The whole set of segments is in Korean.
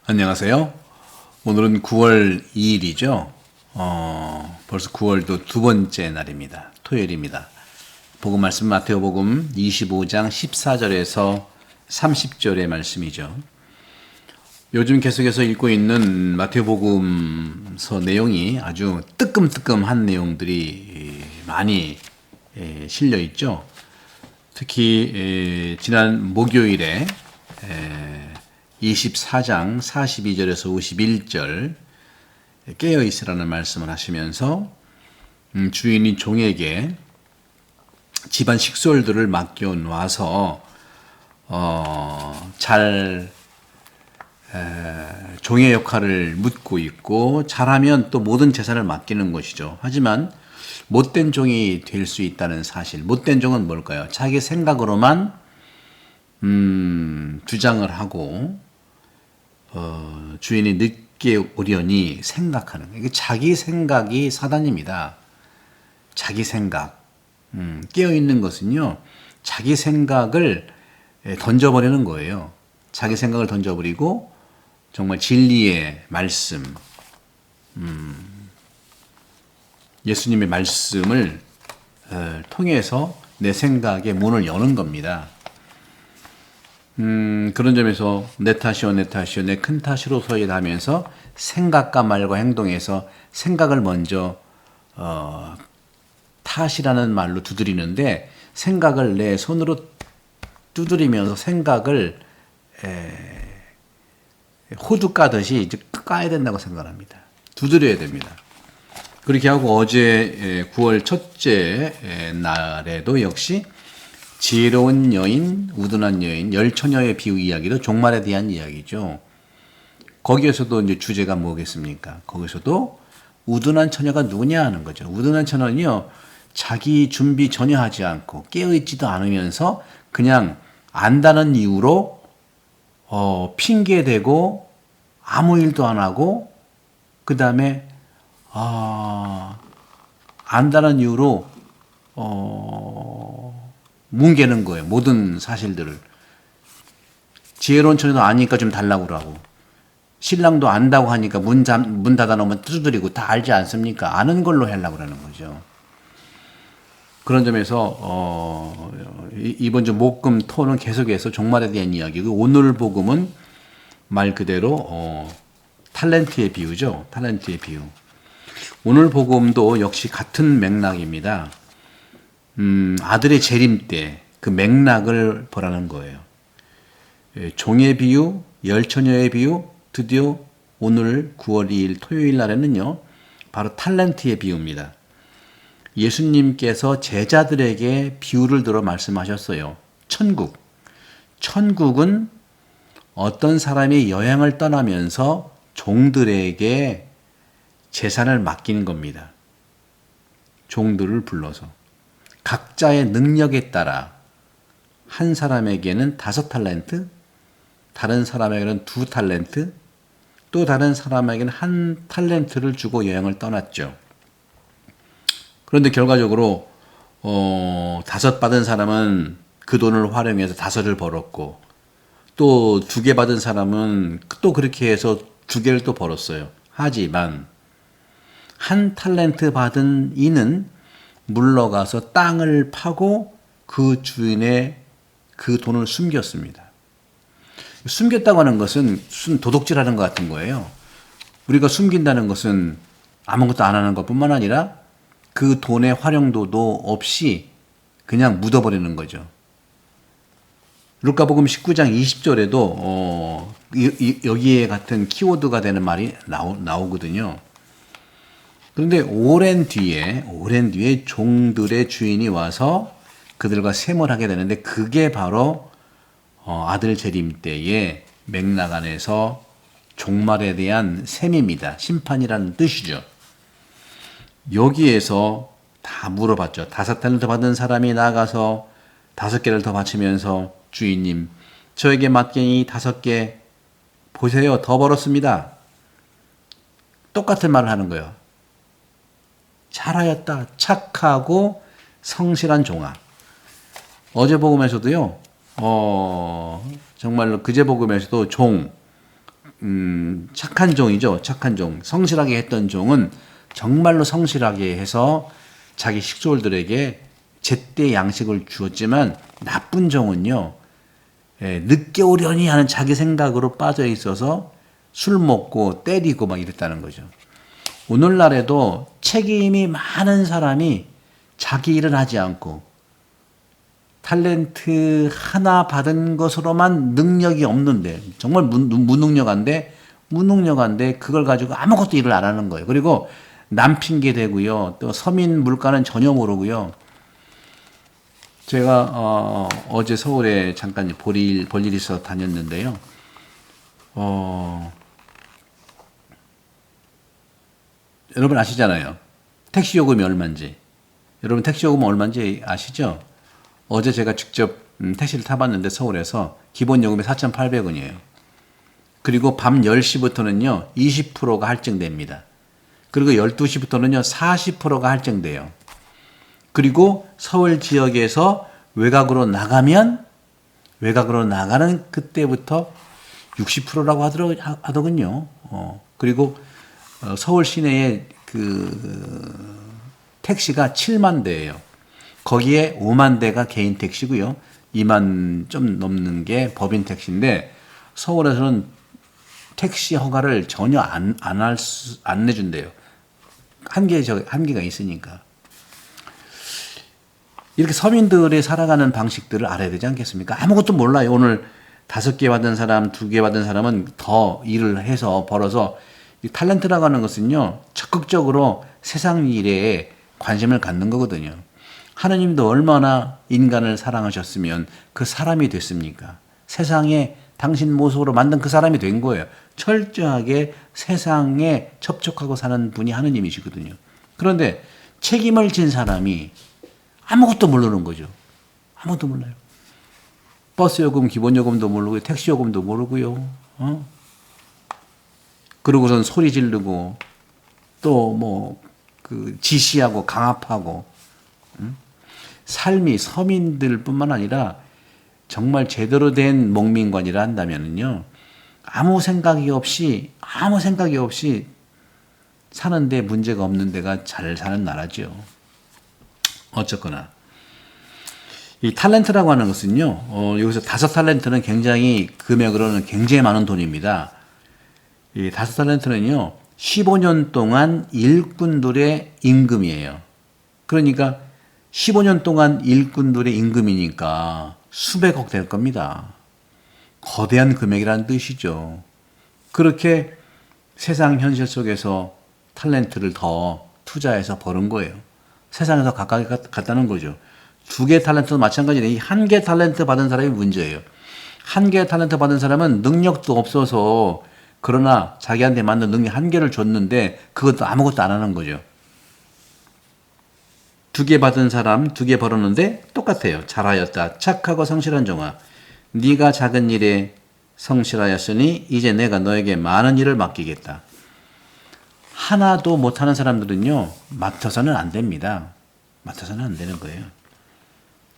안녕하세요. 오늘은 9월 2일이죠. 벌써 9월도 두 번째 날입니다. 토요일입니다. 복음 말씀 마태복음 25장 14절에서 30절의 말씀이죠. 요즘 계속해서 읽고 있는 마태복음서 내용이 아주 뜨끔뜨끔한 내용들이 많이 실려 있죠. 특히 지난 목요일에 24장 42절에서 51절 깨어있으라는 말씀을 하시면서 주인이 종에게 집안 식솔들을 맡겨놔서 잘 종의 역할을 묻고 있고 잘하면 또 모든 재산을 맡기는 것이죠. 하지만 못된 종이 될 수 있다는 사실. 못된 종은 뭘까요? 자기 생각으로만 주장을 하고 주인이 늦게 오려니 생각하는 거예요. 자기 생각이 사단입니다. 자기 생각. 깨어있는 것은요. 자기 생각을 던져버리는 거예요. 자기 생각을 던져버리고 정말 진리의 말씀, 예수님의 말씀을 통해서 내 생각의 문을 여는 겁니다. 그런 점에서 내 탓이요, 내 탓이요, 내 큰 탓으로서에 하면서 생각과 말과 행동에서 생각을 먼저 탓이라는 말로 두드리는데 생각을 내 손으로 두드리면서 생각을 호두 까듯이 이제 까야 된다고 생각합니다. 두드려야 됩니다. 그렇게 하고 어제 9월 첫째 날에도 역시 지혜로운 여인, 우둔한 여인, 열처녀의 비유 이야기도 종말에 대한 이야기죠. 거기에서도 이제 주제가 뭐겠습니까? 거기서도 우둔한 처녀가 누구냐 하는 거죠. 우둔한 처녀는요, 자기 준비 전혀 하지 않고 깨어있지도 않으면서 그냥 안다는 이유로 핑계대고 아무 일도 안 하고 그 다음에 안다는 이유로 뭉개는 거예요. 모든 사실들을. 지혜로운 처녀도 아니까 좀 달라고 그러고 신랑도 안다고 하니까 문 닫아놓으면 두드리고 다 알지 않습니까? 아는 걸로 하려고 그러는 거죠. 그런 점에서 이번 주 목금 토는 계속해서 종말에 대한 이야기고 오늘 복음은 말 그대로 탤런트의 비유죠. 탤런트의 비유. 오늘 복음도 역시 같은 맥락입니다. 아들의 재림 때 그 맥락을 보라는 거예요. 종의 비유, 열처녀의 비유, 드디어 오늘 9월 2일 토요일 날에는요, 바로 탤런트의 비유입니다. 예수님께서 제자들에게 비유를 들어 말씀하셨어요. 천국은 어떤 사람이 여행을 떠나면서 종들에게 재산을 맡기는 겁니다. 종들을 불러서. 각자의 능력에 따라 한 사람에게는 5탤런트, 다른 사람에게는 2탤런트, 또 다른 사람에게는 1탤런트를 주고 여행을 떠났죠. 그런데 결과적으로 5 받은 사람은 그 돈을 활용해서 5을 벌었고 또 2개 받은 사람은 또 그렇게 해서 2개를 또 벌었어요. 하지만 1탤런트 받은 이는 물러가서 땅을 파고 그 주인의 그 돈을 숨겼습니다. 숨겼다고 하는 것은 무슨 도둑질하는 것 같은 거예요. 우리가 숨긴다는 것은 아무것도 안 하는 것뿐만 아니라 그 돈의 활용도도 없이 그냥 묻어버리는 거죠. 루카복음 19장 20절에도 여기에 같은 키워드가 되는 말이 나오거든요. 그런데 오랜 뒤에 종들의 주인이 와서 그들과 셈을 하게 되는데 그게 바로 아들 재림 때의 맥락 안에서 종말에 대한 셈입니다. 심판이라는 뜻이죠. 여기에서 다 물어봤죠. 5탤런트 받은 사람이 나가서 5개를 더 바치면서 주인님, 저에게 맡기니 5개 보세요. 더 벌었습니다. 똑같은 말을 하는 거예요. 잘하였다. 착하고 성실한 종아. 어제 복음에서도요. 정말로 그제 복음에서도 종, 착한 종이죠. 착한 종. 성실하게 했던 종은 정말로 성실하게 해서 자기 식솔들에게 제때 양식을 주었지만 나쁜 종은요. 늦게 오려니 하는 자기 생각으로 빠져 있어서 술 먹고 때리고 막 이랬다는 거죠. 오늘날에도 책임이 많은 사람이 자기 일을 하지 않고 탤런트 하나 받은 것으로만 능력이 없는데 정말 무능력한데 그걸 가지고 아무것도 일을 안 하는 거예요. 그리고 남 핑계 대고요. 또 서민 물가는 전혀 모르고요. 제가 어제 서울에 잠깐 볼일 있어 다녔는데요. 여러분 아시잖아요. 택시 요금이 얼마인지. 여러분 택시 요금 얼마인지 아시죠? 어제 제가 직접 택시를 타봤는데 서울에서 기본 요금이 4,800원이에요. 그리고 밤 10시부터는요. 20%가 할증됩니다. 그리고 12시부터는요. 40%가 할증돼요. 그리고 서울 지역에서 외곽으로 나가는 그때부터 60%라고 하더군요. 그리고 서울 시내에 그 택시가 7만 대예요. 거기에 5만 대가 개인 택시고요. 2만 좀 넘는 게 법인 택시인데 서울에서는 택시 허가를 전혀 안 내준대요. 한계가 있으니까. 이렇게 서민들의 살아가는 방식들을 알아야 되지 않겠습니까? 아무것도 몰라요. 오늘 5개 받은 사람, 2개 받은 사람은 더 일을 해서 벌어서 이 탤런트라고 하는 것은요. 적극적으로 세상 일에 관심을 갖는 거거든요. 하느님도 얼마나 인간을 사랑하셨으면 그 사람이 됐습니까? 세상에 당신 모습으로 만든 그 사람이 된 거예요. 철저하게 세상에 접촉하고 사는 분이 하느님이시거든요. 그런데 책임을 진 사람이 아무것도 모르는 거죠. 아무것도 몰라요. 버스 요금, 기본 요금도 모르고 택시 요금도 모르고요. 그러고선 소리 지르고 또 지시하고 강압하고 삶이 서민들뿐만 아니라 정말 제대로 된 목민관이라 한다면요. 아무 생각이 없이 사는데 문제가 없는 데가 잘 사는 나라죠. 어쨌거나 이 탤런트라고 하는 것은요. 여기서 5탤런트는 굉장히 금액으로는 굉장히 많은 돈입니다. 이 5탤런트는요. 15년 동안 일꾼들의 임금이에요. 그러니까 15년 동안 일꾼들의 임금이니까 수백억 될 겁니다. 거대한 금액이라는 뜻이죠. 그렇게 세상 현실 속에서 탤런트를 더 투자해서 버는 거예요. 세상에서 가까이 갔다는 거죠. 2개 탤런트도 마찬가지네. 이 1개 탤런트 받은 사람이 문제예요. 1개 탤런트 받은 사람은 능력도 없어서 그러나 자기한테 맞는 능력 1개를 줬는데 그것도 아무것도 안 하는 거죠. 2개 받은 사람 2개 벌었는데 똑같아요. 잘하였다. 착하고 성실한 종아. 네가 작은 일에 성실하였으니 이제 내가 너에게 많은 일을 맡기겠다. 하나도 못하는 사람들은요. 맡아서는 안 됩니다. 맡아서는 안 되는 거예요.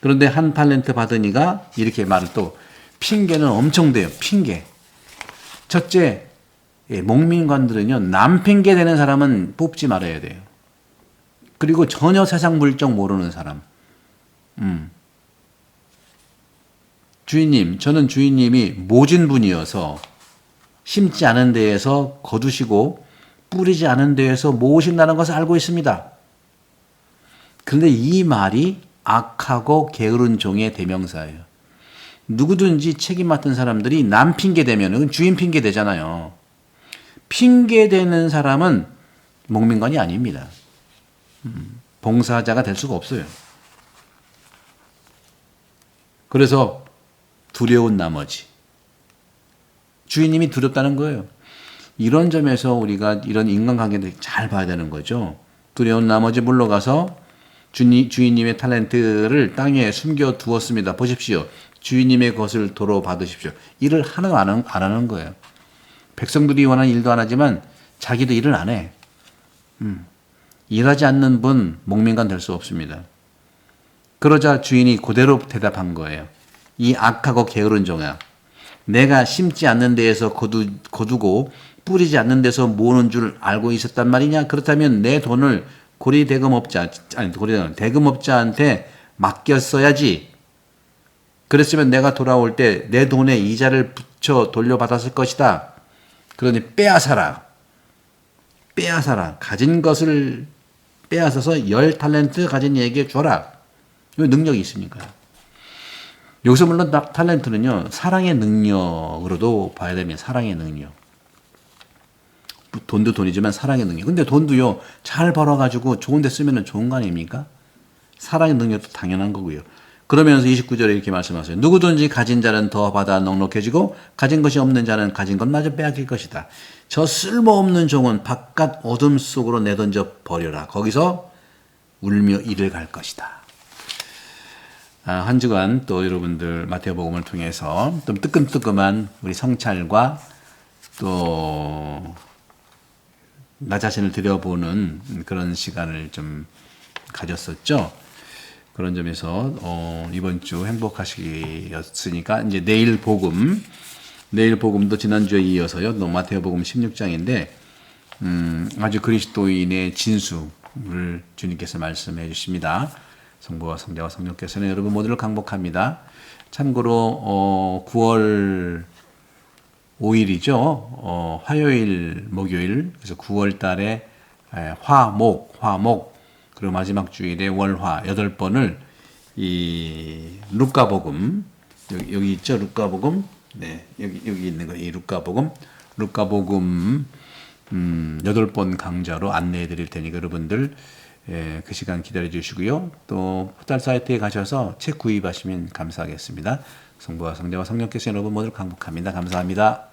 그런데 한 탤런트 받은 이가 이렇게 말을 또 핑계는 엄청 돼요. 핑계. 첫째, 목민관들은요. 남 핑계 대는 사람은 뽑지 말아야 돼요. 그리고 전혀 세상 물정 모르는 사람. 주인님, 저는 주인님이 모진 분이어서 심지 않은 데에서 거두시고 뿌리지 않은 데에서 모으신다는 것을 알고 있습니다. 그런데 이 말이 악하고 게으른 종의 대명사예요. 누구든지 책임 맡은 사람들이 남 핑계 대면 주인 핑계 대잖아요. 핑계 대는 사람은 목민관이 아닙니다. 봉사자가 될 수가 없어요. 그래서 두려운 나머지 주인님이 두렵다는 거예요. 이런 점에서 우리가 이런 인간관계를 잘 봐야 되는 거죠. 두려운 나머지 물러가서 주인님의 탤런트를 땅에 숨겨 두었습니다. 보십시오. 주인님의 것을 도로 받으십시오. 일을 하나도 안 하는 거예요. 백성들이 원하는 일도 안 하지만 자기도 일을 안 해. 일하지 않는 분 목민관 될 수 없습니다. 그러자 주인이 그대로 대답한 거예요. 이 악하고 게으른 종아, 내가 심지 않는 데에서 거두고 뿌리지 않는 데서 모으는 줄 알고 있었단 말이냐? 그렇다면 내 돈을 대금업자한테 맡겼어야지. 그랬으면 내가 돌아올 때 내 돈에 이자를 붙여 돌려받았을 것이다. 그러니 빼앗아라. 가진 것을 빼앗아서 10달란트 가진 이에게 줘라. 이 능력이 있으니까요. 여기서 물론 탤런트는요, 사랑의 능력으로도 봐야 됩니다. 사랑의 능력. 돈도 돈이지만 사랑의 능력. 근데 돈도요, 잘 벌어가지고 좋은 데 쓰면 좋은 거 아닙니까? 사랑의 능력도 당연한 거고요. 그러면서 29절에 이렇게 말씀하세요. 누구든지 가진 자는 더 받아 넉넉해지고 가진 것이 없는 자는 가진 것마저 빼앗길 것이다. 저 쓸모없는 종은 바깥 어둠 속으로 내던져 버려라. 거기서 울며 이를 갈 것이다. 한 주간 또 여러분들 마태복음을 통해서 좀 뜨끔뜨끔한 우리 성찰과 또 나 자신을 들여보는 그런 시간을 좀 가졌었죠. 그런 점에서 이번 주 행복하시겠으니까 이제 내일 복음도 지난주에 이어서요. 또 마태복음 16장인데 아주 그리스도인의 진수를 주님께서 말씀해 주십니다. 성부와 성자와 성령께서는 여러분 모두를 강복합니다. 참고로 9월 5일이죠. 화요일, 목요일. 그래서 9월 달에 화목, 그리고 마지막 주일에 월화 8번을 이 루카복음, 여기 있죠. 루카복음. 네, 여기 있는 거, 이 루카복음 8번 강좌로 안내해 드릴 테니까 여러분들 그 시간 기다려 주시고요. 또 포털 사이트에 가셔서 책 구입하시면 감사하겠습니다. 성부와 성자와 성령께서 여러분 모두를 강복합니다. 감사합니다.